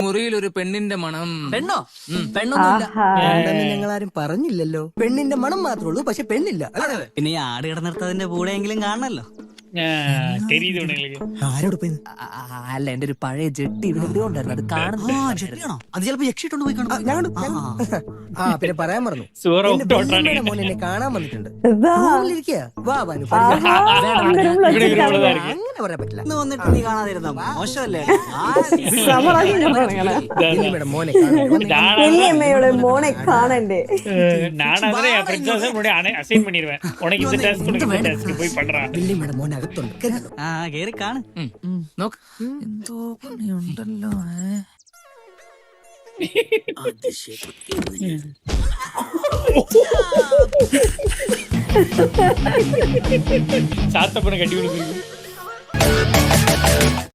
മുറിയിൽ ഒരു പെണ്ണിന്റെ മണം. പെണ്ണോ? പെണ്ണൊന്നുമില്ല. ഞങ്ങളാരും പറഞ്ഞില്ലല്ലോ. പെണ്ണിന്റെ മണം മാത്രമേ ഉള്ളൂ, പക്ഷെ പെണ്ണില്ല. പിന്നെ ഈ ആട് കിടന്നിടത്തതിന്റെ കൂടെയെങ്കിലും കാണണല്ലോ. ആരോട് പോയി? അല്ല, എന്റെ ഒരു പഴയ ജെട്ടി ഇവിടെ എവിടെയോ ഉണ്ടായിരുന്നു. അത് കാണുന്നു. അത് ചിലപ്പോ യക്ഷിട്ടുണ്ട് പോയി കാണും. ആ പിന്നെ പറയാൻ മറന്നു, എന്റെ വല്യമ്മയുടെ മോൻ എന്നെ കാണാൻ വന്നിട്ടുണ്ട്. റൂമിലിരിക്കുക. വാ ബാനു, അങ്ങനെ പറയാൻ പറ്റില്ല. ഇന്ന് വന്നിട്ട് നീ കാണാതിരുന്ന മോശമല്ലേ? വല്യമ്മയുടെ മോനെ കാണാൻ வள்ளியம்மையோட மோனை காணண்டே. நான் அதே பிரின்சஸ் கூட அசைன் பண்ணிடுவேன். உனக்கு இந்த டாஸ்க் உனக்கு இந்த டாஸ்க் போய் பண்றா. വല്യമ്മയുടെ മോനെ അകത്തുണ്ട്. കേട്ടോ? ആ കേറി കാണും. നോക്ക്, എന്തോ പണിയുണ്ടല്ലോ. சாத்தப்பனை கட்டி கொடுக்குறீங்க.